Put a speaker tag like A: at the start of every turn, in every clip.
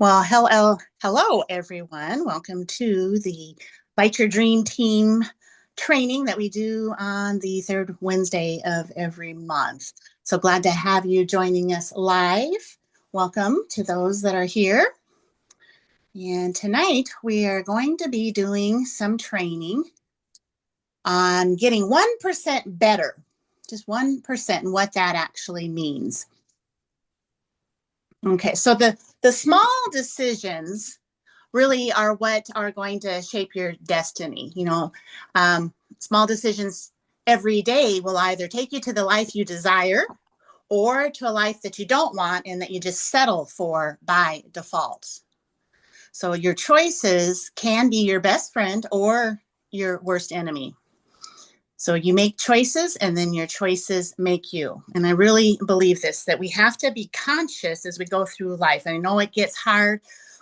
A: Well, hello, everyone. Welcome to the Bite Your Dream Team training that we do on the third Wednesday of every month. So glad to have you joining us live. Welcome to those that are here. And tonight we are going to be doing some training on getting 1% better, just 1% and what that actually means. Okay, so the small decisions really are what are going to shape your destiny. Small decisions every day will either take you to the life you desire or to a life that you don't want and that you just settle for by default. So your choices can be your best friend or your worst enemy. So you make choices and then your choices make you. And I really believe this, that we have to be conscious as we go through life. And I know it gets hard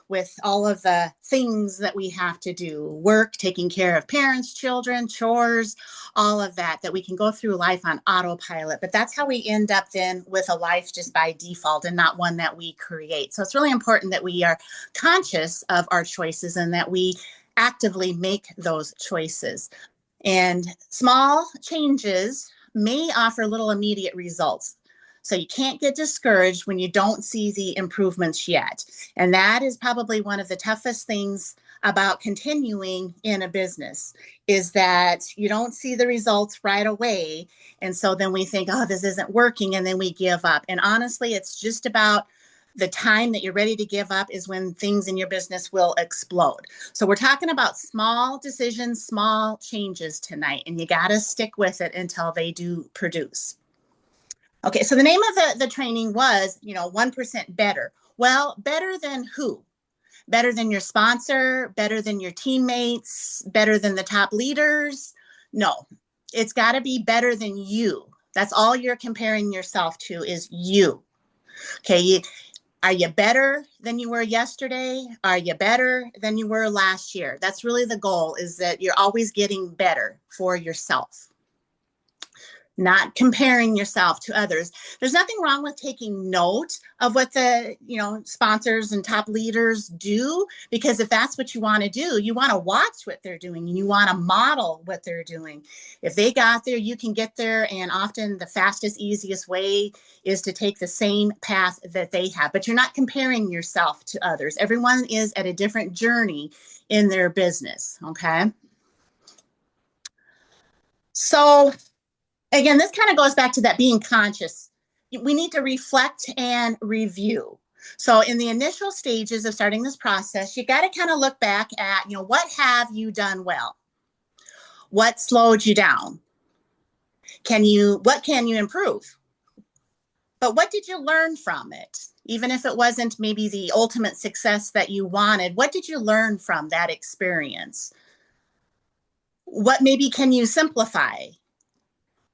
A: with all of the things that we have to do, work, taking care of parents, children, chores, all of that, that we can go through life on autopilot. But that's how we end up then with a life just by default and not one that we create. So it's really important that we are conscious of our choices and that we actively make those choices. And small changes may offer little immediate results. So you can't get discouraged when you don't see the improvements yet. And that is probably one of the toughest things about continuing in a business is that you don't see the results right away. And so then we think, oh, this isn't working. And then we give up. And honestly, it's just about the time that you're ready to give up is when things in your business will explode. So we're talking about small decisions, small changes tonight, and you got to stick with it until they do produce. Okay, so the name of the training was, 1% better. Well, better than who? Better than your sponsor, better than your teammates, better than the top leaders? No, it's got to be better than you. That's all you're comparing yourself to is you. Okay, are you better than you were yesterday? Are you better than you were last year? That's really the goal, is that you're always getting better for yourself, not comparing yourself to others. There's nothing wrong with taking note of what the, sponsors and top leaders do, because if that's what you want to do, you want to watch what they're doing and you want to model what they're doing. If they got there, you can get there. And often the fastest, easiest way is to take the same path that they have, but you're not comparing yourself to others. Everyone is at a different journey in their business. Okay. So again, this kind of goes back to that being conscious. We need to reflect and review. So in the initial stages of starting this process, you got to kind of look back at, what have you done well? What slowed you down? What can you improve? But what did you learn from it? Even if it wasn't maybe the ultimate success that you wanted, what did you learn from that experience? What maybe can you simplify?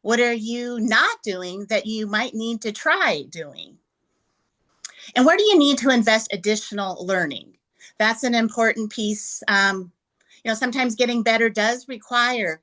A: What are you not doing that you might need to try doing? And where do you need to invest additional learning? That's an important piece. Sometimes getting better does require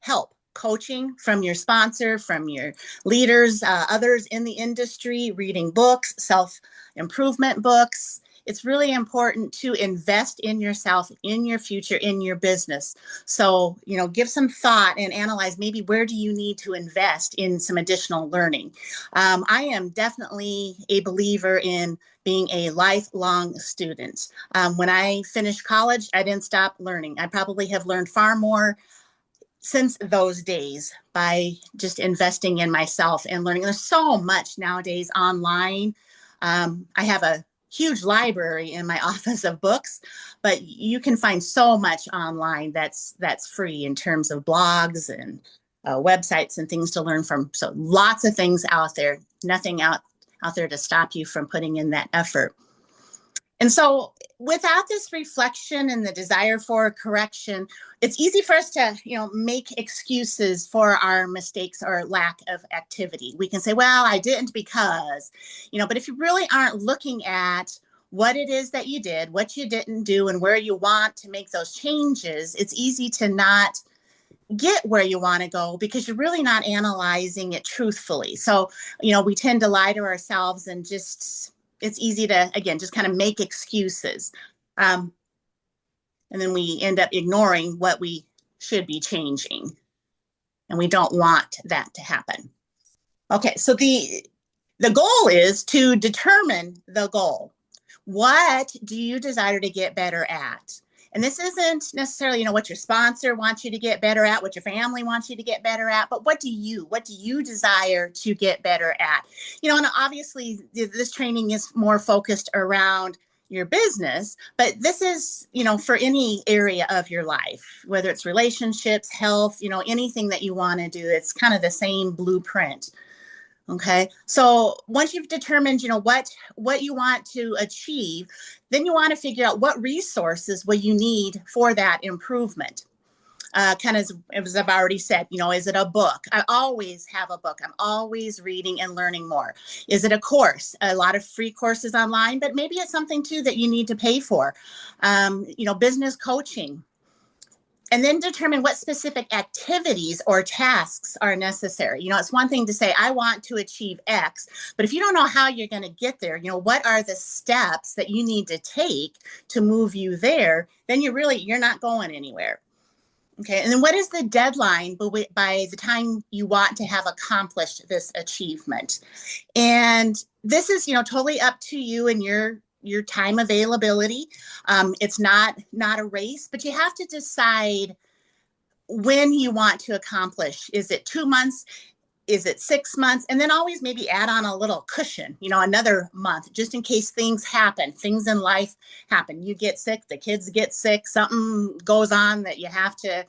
A: help, coaching from your sponsor, from your leaders, others in the industry, reading books, self-improvement books. It's really important to invest in yourself, in your future, in your business. So, give some thought and analyze maybe where do you need to invest in some additional learning. I am definitely a believer in being a lifelong student. When I finished college, I didn't stop learning. I probably have learned far more since those days by just investing in myself and learning. There's so much nowadays online. I have a huge library in my office of books, but you can find so much online that's free in terms of blogs and websites and things to learn from. So lots of things out there, nothing out there to stop you from putting in that effort. And so without this reflection and the desire for correction, it's easy for us to, make excuses for our mistakes or lack of activity. We can say, well, I didn't because, but if you really aren't looking at what it is that you did, what you didn't do, and where you want to make those changes, it's easy to not get where you want to go because you're really not analyzing it truthfully. So, we tend to lie to ourselves and just it's easy to, again, just kind of make excuses. And then we end up ignoring what we should be changing. And we don't want that to happen. Okay, so the goal is to determine the goal. What do you desire to get better at? And this isn't necessarily, what your sponsor wants you to get better at, what your family wants you to get better at, but what do you desire to get better at? And obviously this training is more focused around your business, but this is, for any area of your life, whether it's relationships, health, anything that you want to do, it's kind of the same blueprint. Okay. So once you've determined, what you want to achieve, then you want to figure out what resources will you need for that improvement. Kind of, as I've already said, is it a book? I always have a book. I'm always reading and learning more. Is it a course? A lot of free courses online, but maybe it's something too that you need to pay for. Business coaching. And then determine what specific activities or tasks are necessary. It's one thing to say, I want to achieve X, but if you don't know how you're going to get there, what are the steps that you need to take to move you there, then you're not going anywhere. Okay. And then what is the deadline by the time you want to have accomplished this achievement? And this is, totally up to you and your time availability. It's not a race, but you have to decide when you want to accomplish. Is it 2 months? Is it 6 months? And then always maybe add on a little cushion, another month, just in case things happen. Things in life happen. You get sick, the kids get sick, something goes on that you have to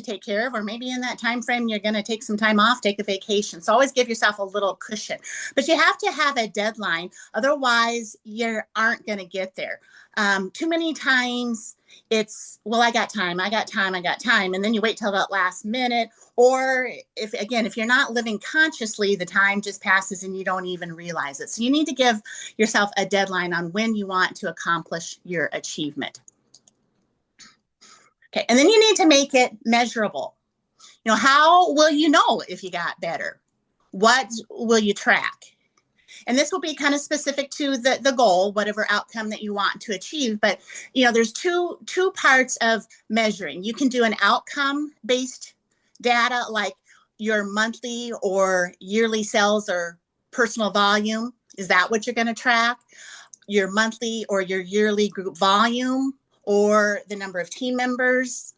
A: take care of, or maybe in that time frame you're going to take some time off, take a vacation. So always give yourself a little cushion, but you have to have a deadline. Otherwise, you aren't going to get there. Too many times it's, well, I got time. And then you wait till that last minute. Or if you're not living consciously, the time just passes and you don't even realize it. So you need to give yourself a deadline on when you want to accomplish your achievement. Okay, and then you need to make it measurable. How will you know if you got better? What will you track? And this will be kind of specific to the goal, whatever outcome that you want to achieve. But, there's two parts of measuring. You can do an outcome-based data, like your monthly or yearly sales or personal volume. Is that what you're going to track? Your monthly or your yearly group volume, or the number of team members?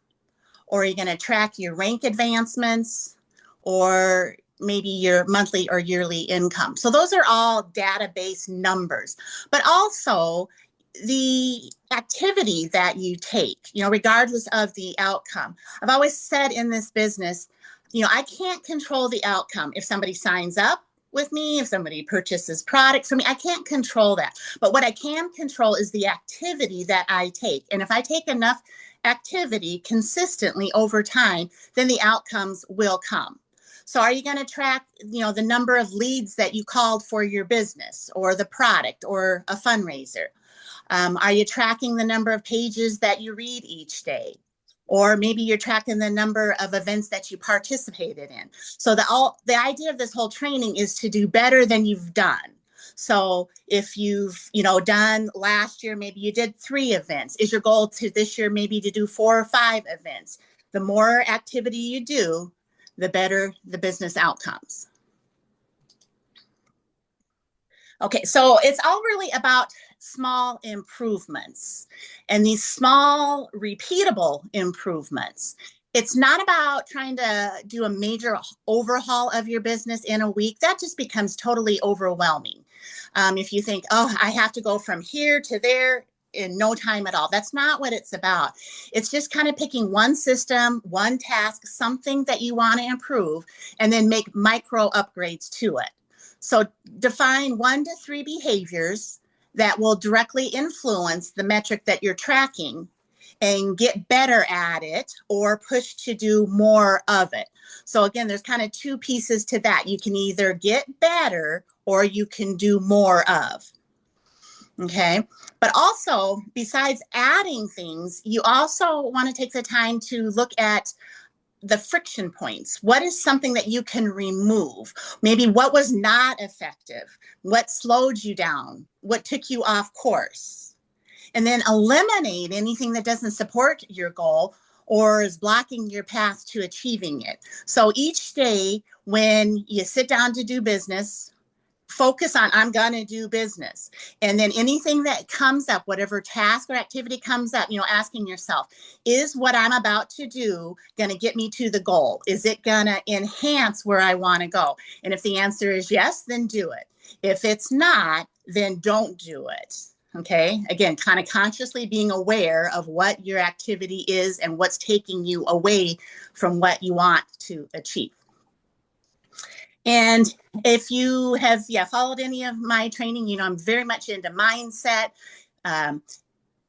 A: Or are you going to track your rank advancements, or maybe your monthly or yearly income? So those are all database numbers, but also the activity that you take, regardless of the outcome. I've always said in this business, I can't control the outcome. If somebody signs up with me, if somebody purchases products from me, I can't control that. But what I can control is the activity that I take. And if I take enough activity consistently over time, then the outcomes will come. So are you going to track, the number of leads that you called for your business or the product or a fundraiser? Are you tracking the number of pages that you read each day? Or maybe you're tracking the number of events that you participated in. So the idea of this whole training is to do better than you've done. So if you've, done last year, maybe you did 3 events. Is your goal to this year maybe to do 4 or 5 events? The more activity you do, the better the business outcomes. Okay, so it's all really about small improvements, and these small repeatable improvements. It's not about trying to do a major overhaul of your business in a week. That just becomes totally overwhelming. If you think, oh, I have to go from here to there in no time at all. That's not what it's about. It's just kind of picking one system, one task, something that you want to improve, and then make micro upgrades to it. So define 1 to 3 behaviors that will directly influence the metric that you're tracking, and get better at it or push to do more of it. So again, there's kind of 2 pieces to that. You can either get better or you can do more of. Okay. But also, besides adding things, you also want to take the time to look at the friction points. What is something that you can remove? Maybe what was not effective? What slowed you down? What took you off course? And then eliminate anything that doesn't support your goal or is blocking your path to achieving it. So each day when you sit down to do business, focus on I'm going to do business. And then anything that comes up, whatever task or activity comes up, asking yourself, is what I'm about to do going to get me to the goal? Is it going to enhance where I want to go? And if the answer is yes, then do it. If it's not, then don't do it. Okay. Again, kind of consciously being aware of what your activity is and what's taking you away from what you want to achieve. And if you have followed any of my training, I'm very much into mindset.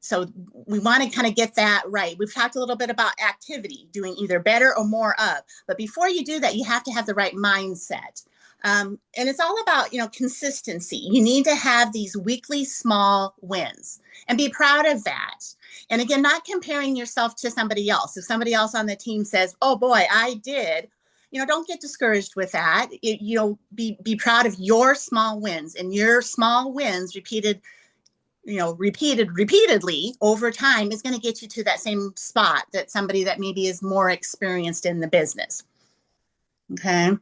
A: So we want to kind of get that right. We've talked a little bit about activity, doing either better or more of. But before you do that, you have to have the right mindset. And it's all about, consistency. You need to have these weekly small wins and be proud of that. And again, not comparing yourself to somebody else. If somebody else on the team says, oh boy, I did, don't get discouraged with that. Be proud of your small wins, and your small wins repeated repeatedly over time is going to get you to that same spot that somebody that maybe is more experienced in the business. Okay.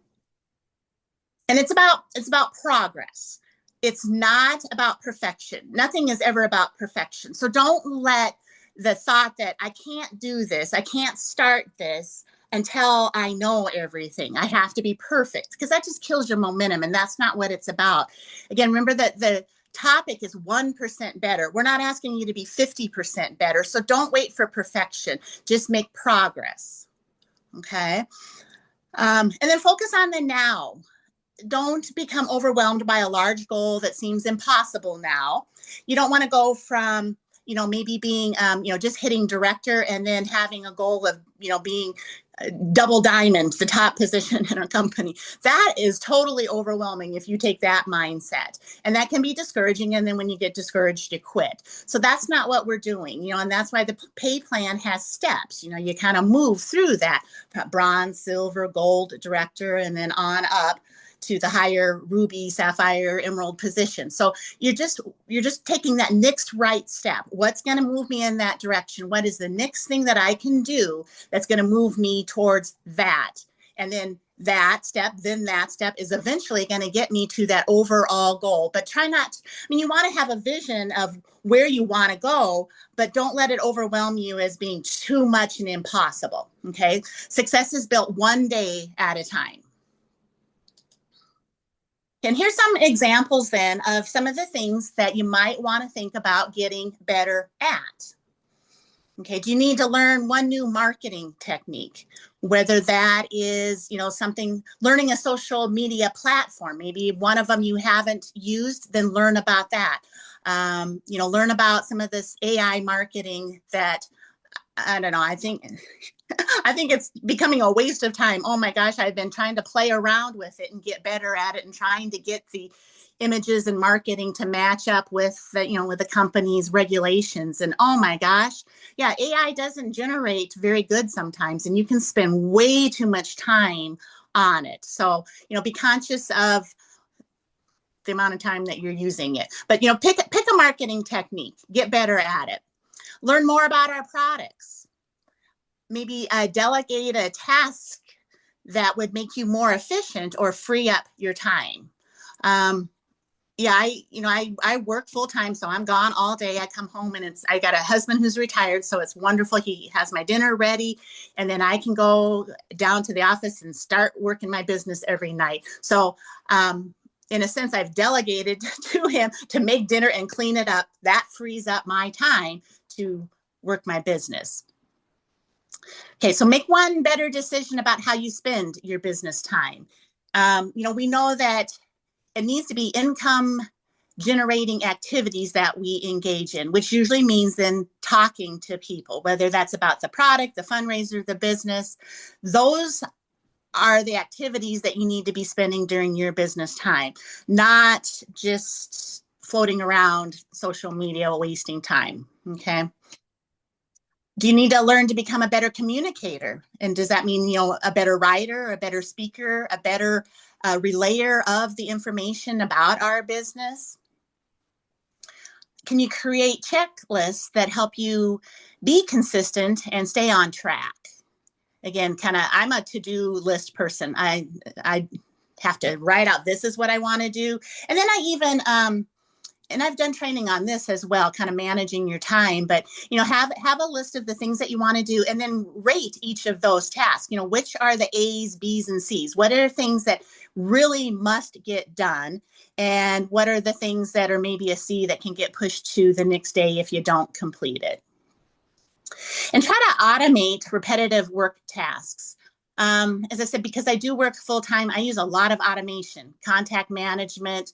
A: And it's about progress. It's not about perfection. Nothing is ever about perfection. So don't let the thought that I can't do this, I can't start this until I know everything, I have to be perfect, because that just kills your momentum, and that's not what it's about. Again, remember that the topic is 1% better. We're not asking you to be 50% better. So don't wait for perfection. Just make progress. Okay. And then focus on the now. Don't become overwhelmed by a large goal that seems impossible now. You don't want to go from, maybe being, just hitting director and then having a goal of, being double diamond, the top position in a company. That is totally overwhelming if you take that mindset. And that can be discouraging. And then when you get discouraged, you quit. So that's not what we're doing, and that's why the pay plan has steps. You kind of move through that bronze, silver, gold, director, and then on up to the higher ruby, sapphire, emerald position. So you're just taking that next right step. What's going to move me in that direction? What is the next thing that I can do that's going to move me towards that? And then that step is eventually going to get me to that overall goal. But try not, you want to have a vision of where you want to go, but don't let it overwhelm you as being too much and impossible. Okay. Success is built one day at a time. And here's some examples then of some of the things that you might want to think about getting better at. Okay, do you need to learn one new marketing technique? Whether that is, something, learning a social media platform, maybe one of them you haven't used, then learn about that. Learn about some of this AI marketing that, I don't know, I think it's becoming a waste of time. Oh my gosh, I've been trying to play around with it and get better at it and trying to get the images and marketing to match up with with the company's regulations. And oh my gosh, yeah, AI doesn't generate very good sometimes, and you can spend way too much time on it. So, be conscious of the amount of time that you're using it. But, pick a marketing technique, get better at it. Learn more about our products. Maybe delegate a task that would make you more efficient or free up your time. I work full time, so I'm gone all day. I come home and I got a husband who's retired, so it's wonderful. He has my dinner ready, and then I can go down to the office and start working my business every night. So, in a sense, I've delegated to him to make dinner and clean it up. That frees up my time to work my business. Okay, so make one better decision about how you spend your business time. We know that it needs to be income generating activities that we engage in, which usually means then talking to people, whether that's about the product, the fundraiser, the business. Those are the activities that you need to be spending during your business time, not just floating around social media, wasting time. Okay. Do you need to learn to become a better communicator? And does that mean, a better writer, a better speaker, a better relayer of the information about our business? Can you create checklists that help you be consistent and stay on track? Again, I'm a to-do list person. I have to write out, this is what I want to do. And then I even, and I've done training on this as well, kind of managing your time, but, have a list of the things that you want to do and then rate each of those tasks. Which are the A's, B's, and C's? What are things that really must get done? And what are the things that are maybe a C that can get pushed to the next day if you don't complete it? And try to automate repetitive work tasks. As I said, because I do work full time, I use a lot of automation, contact management,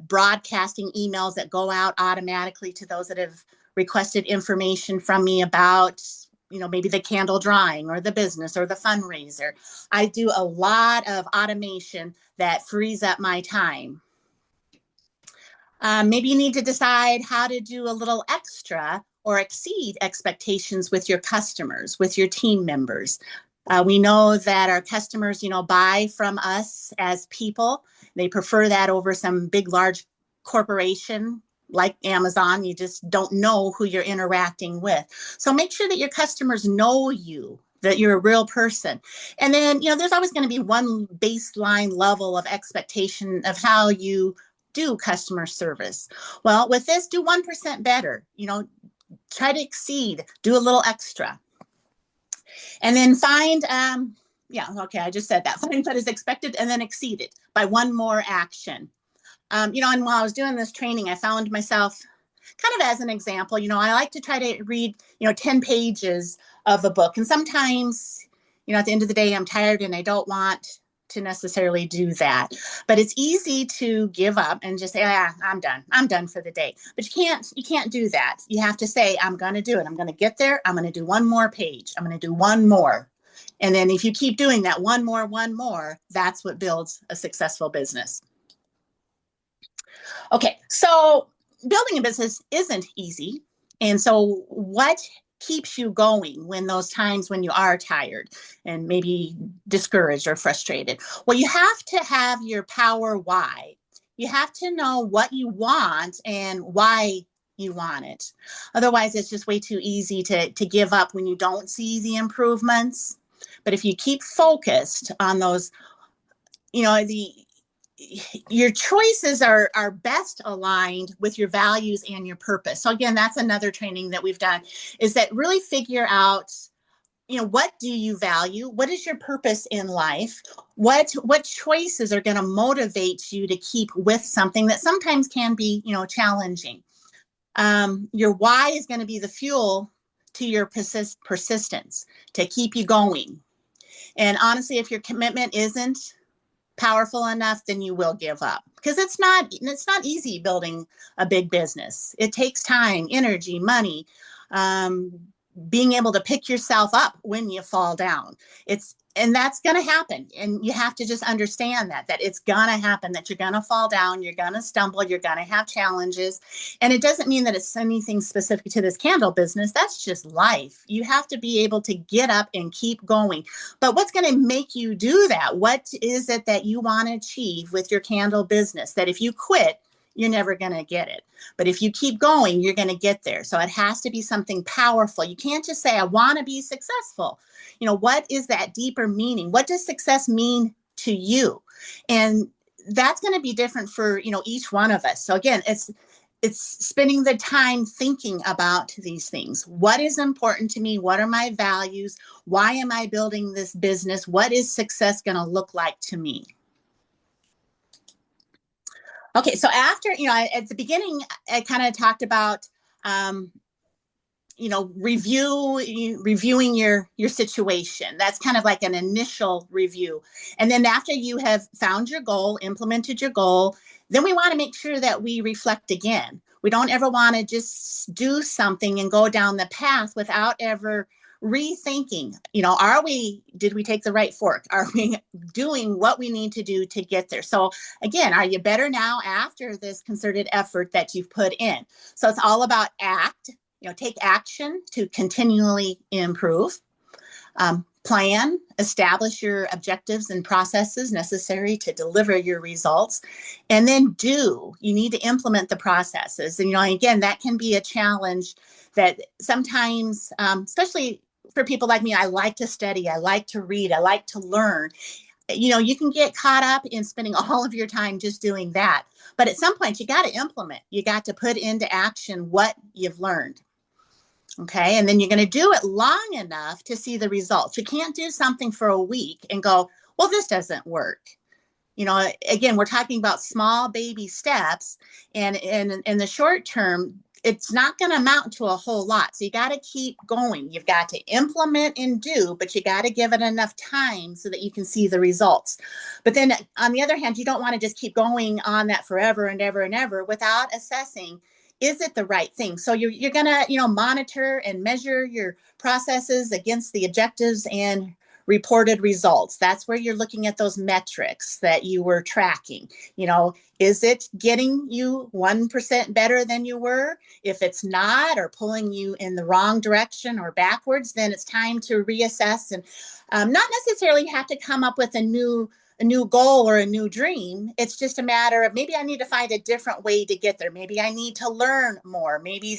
A: broadcasting emails that go out automatically to those that have requested information from me about, maybe the candle drawing or the business or the fundraiser. I do a lot of automation that frees up my time. Maybe you need to decide how to do a little extra or exceed expectations with your customers, with your team members. We know that our customers, buy from us as people. They prefer that over some big, large corporation like Amazon. You just don't know who you're interacting with. So make sure that your customers know you, that you're a real person. And then, there's always going to be one baseline level of expectation of how you do customer service. Well, with this, do 1% better. Try to exceed, do a little extra. And then find, I just said that. Find what is expected and then exceed it by one more action. And while I was doing this training, I found myself kind of as an example, I like to try to read, 10 pages of a book. And sometimes, at the end of the day, I'm tired and I don't want to necessarily do that. But it's easy to give up and just say, I'm done. I'm done for the day. But you can't do that. You have to say, I'm going to do it. I'm going to get there. I'm going to do one more page. I'm going to do one more. And then if you keep doing that one more, that's what builds a successful business. Okay, so building a business isn't easy. And so what keeps you going when those times when you are tired and maybe discouraged or frustrated? Well, you have to have your power why. You have to know what you want and why you want it. Otherwise, it's just way too easy to give up when you don't see the improvements. But if you keep focused on those, your choices are best aligned with your values and your purpose. So again, that's another training that we've done, is that really figure out, what do you value? What is your purpose in life? What choices are going to motivate you to keep with something that sometimes can be, challenging? Your why is going to be the fuel to your persistence to keep you going. And honestly, if your commitment isn't powerful enough, then you will give up, because it's not easy building a big business. It takes time, energy, money, being able to pick yourself up when you fall down. And that's going to happen. And you have to just understand that it's going to happen, that you're going to fall down, you're going to stumble, you're going to have challenges. And it doesn't mean that it's anything specific to this candle business. That's just life. You have to be able to get up and keep going. But what's going to make you do that? What is it that you want to achieve with your candle business, that if you quit, you're never going to get it? But if you keep going, you're going to get there. So it has to be something powerful. You can't just say, I want to be successful. What is that deeper meaning? What does success mean to you? And that's going to be different for, each one of us. So again, it's spending the time thinking about these things. What is important to me? What are my values? Why am I building this business? What is success going to look like to me? Okay, so after, at the beginning, I kind of talked about, reviewing your situation. That's kind of like an initial review. And then after you have found your goal, implemented your goal, then we want to make sure that we reflect again. We don't ever want to just do something and go down the path without ever rethinking, did we take the right fork? Are we doing what we need to do to get there? So again, are you better now after this concerted effort that you've put in? So it's all about act, take action to continually improve. Plan, establish your objectives and processes necessary to deliver your results, and then do. You need to implement the processes. And, again, that can be a challenge that sometimes, especially for people like me, I like to study, I like to read, I like to learn. You can get caught up in spending all of your time just doing that. But at some point, you got to implement, you got to put into action what you've learned. Okay. And then you're going to do it long enough to see the results. You can't do something for a week and go, well, this doesn't work. Again, we're talking about small baby steps, and in the short term, it's not going to amount to a whole lot. So you got to keep going. You've got to implement and do, but you got to give it enough time so that you can see the results. But then on the other hand, you don't want to just keep going on that forever and ever and ever without assessing, is it the right thing? So you're going to, monitor and measure your processes against the objectives and reported results. That's where you're looking at those metrics that you were tracking. Is it getting you 1% better than you were? If it's not, or pulling you in the wrong direction or backwards, then it's time to reassess and not necessarily have to come up with a new goal or a new dream. It's just a matter of, maybe I need to find a different way to get there. Maybe I need to learn more. Maybe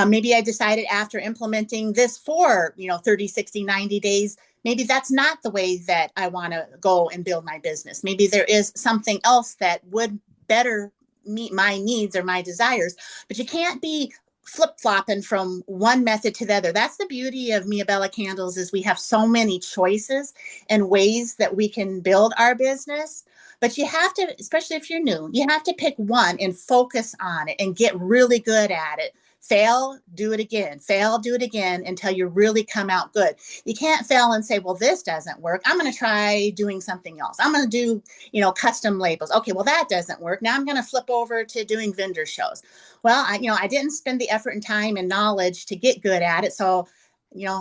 A: maybe I decided after implementing this for 30, 60, 90 days, maybe that's not the way that I want to go and build my business. Maybe there is something else that would better meet my needs or my desires. But you can't be flip-flopping from one method to the other. That's the beauty of Mia Bella Candles, is we have so many choices and ways that we can build our business. But you have to, especially if you're new, you have to pick one and focus on it and get really good at it. Fail, do it again. Fail, do it again until you really come out good. You can't fail and say, well, this doesn't work. I'm going to try doing something else. I'm going to do, custom labels. Okay, well, that doesn't work. Now I'm going to flip over to doing vendor shows. Well, I didn't spend the effort and time and knowledge to get good at it. So,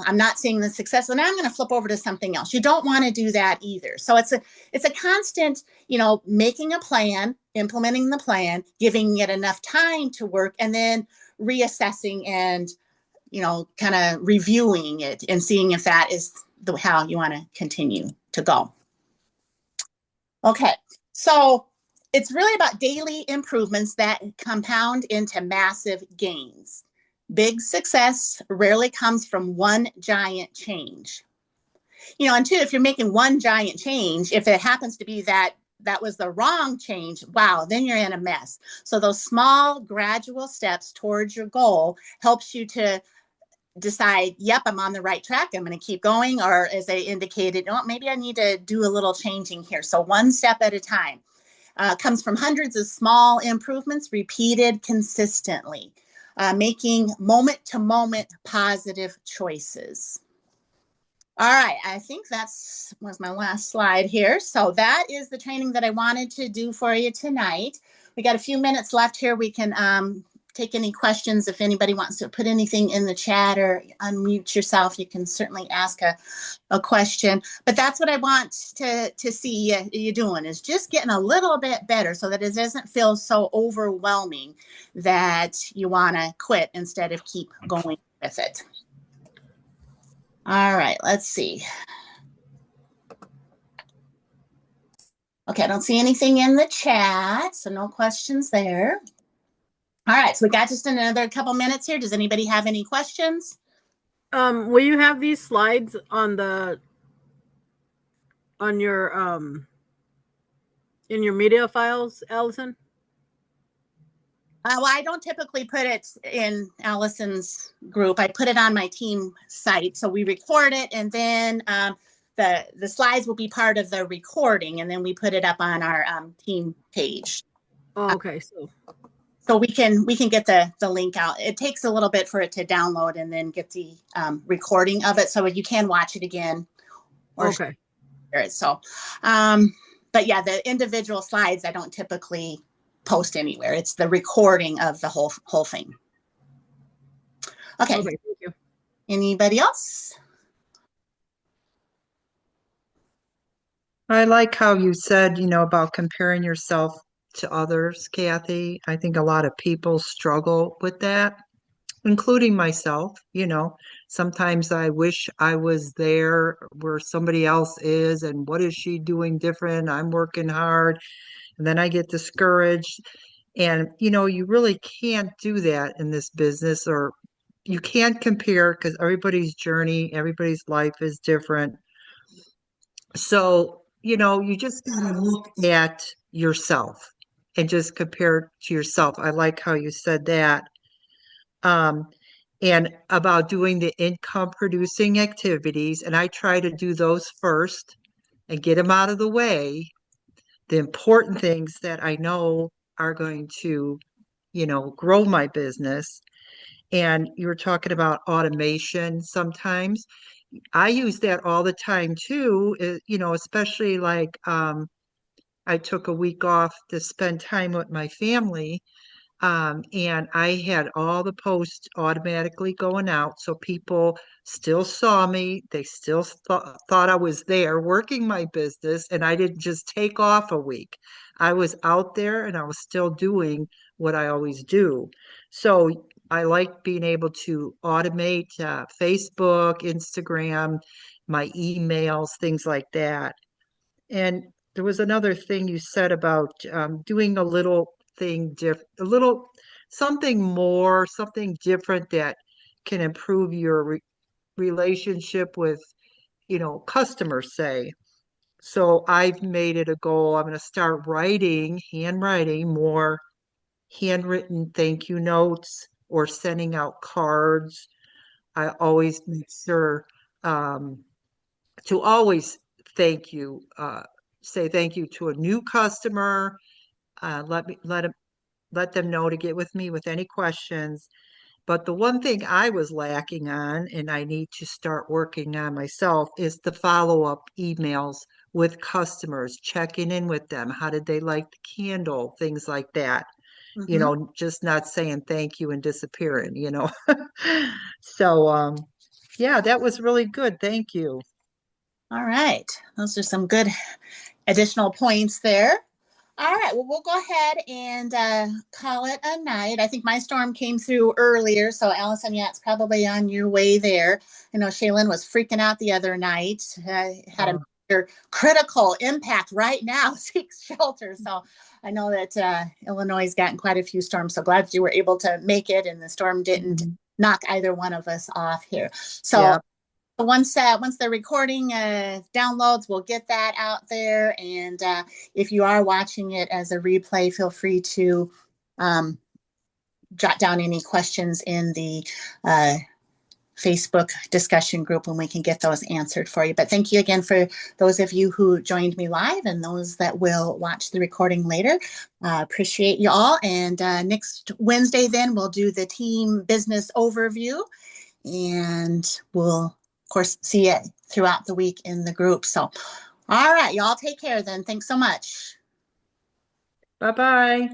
A: I'm not seeing the success. So now I'm going to flip over to something else. You don't want to do that either. So it's a constant, making a plan, implementing the plan, giving it enough time to work, and then reassessing and, kind of reviewing it and seeing if that is how you want to continue to go. Okay. So it's really about daily improvements that compound into massive gains. Big success rarely comes from one giant change. And two, if you're making one giant change, if it happens to be that was the wrong change, wow, then you're in a mess. So those small, gradual steps towards your goal helps you to decide, yep, I'm on the right track. I'm going to keep going. Or as I indicated, maybe I need to do a little changing here. So one step at a time. Comes from hundreds of small improvements repeated consistently, making moment-to-moment positive choices. All right, I think was my last slide here. So that is the training that I wanted to do for you tonight. We got a few minutes left here. We can take any questions. If anybody wants to put anything in the chat or unmute yourself, you can certainly ask a question. But that's what I want to see you doing, is just getting a little bit better so that it doesn't feel so overwhelming that you want to quit instead of keep going with it. All right, let's see. Okay, I don't see anything in the chat, so no questions there. All right, so we got just another couple minutes here. Does anybody have any questions?
B: Will you have these slides on your in your media files, Allison?
A: Well, I don't typically put it in Allison's group. I put it on my team site. So we record it, and then the slides will be part of the recording, and then we put it up on our team page.
B: Oh, okay.
A: So we can get the link out. It takes a little bit for it to download and then get the recording of it, so you can watch it again.
B: Okay.
A: So, but yeah, the individual slides I don't typically post anywhere. It's the recording of the whole thing. Okay.
B: Okay, thank you.
A: Anybody else?
C: I like how you said, about comparing yourself to others, Kathy. I think a lot of people struggle with that. including myself, sometimes I wish I was there where somebody else is, and what is she doing different? I'm working hard, and then I get discouraged. And, you really can't do that in this business, or you can't compare because everybody's journey, everybody's life is different. So, you just gotta look at yourself and just compare to yourself. I like how you said that. Um, and about doing the income producing activities. And I try to do those first and get them out of the way. The important things that I know are going to, grow my business. And you were talking about automation sometimes. I use that all the time too, especially like I took a week off to spend time with my family. And I had all the posts automatically going out. So people still saw me. They still thought I was there working my business. And I didn't just take off a week. I was out there and I was still doing what I always do. So I like being able to automate Facebook, Instagram, my emails, things like that. And there was another thing you said about doing a little thing a little something more, something different that can improve your relationship with, customers, say. So I've made it a goal. I'm going to start handwriting more handwritten thank you notes or sending out cards. I always make sure um, to always thank you, say thank you to a new customer. Let them know to get with me with any questions. But the one thing I was lacking on, and I need to start working on myself, is the follow-up emails with customers, checking in with them. How did they like the candle? Things like that.
A: Mhm.
C: Just not saying thank you and disappearing. So, yeah, that was really good. Thank you.
A: All right. Those are some good additional points there. All right. Well, we'll go ahead and call it a night. I think my storm came through earlier. So, Allison, yeah, it's probably on your way there. I know Shaylin was freaking out the other night. Had a
C: Oh,
A: major critical impact right now, seeks shelter. So, I know that Illinois has gotten quite a few storms. So, glad you were able to make it and the storm didn't
C: mhm.
A: knock either one of us off here. So,
C: Yeah.
A: once the recording downloads, we'll get that out there. And if you are watching it as a replay, feel free to um, jot down any questions in the uh, Facebook discussion group, and we can get those answered for you. But thank you again for those of you who joined me live and those that will watch the recording later. Appreciate you all. And next Wednesday, then we'll do the team business overview, and we'll of course see it throughout the week in the group. So all right, y'all take care then. Thanks so much.
C: Bye-bye.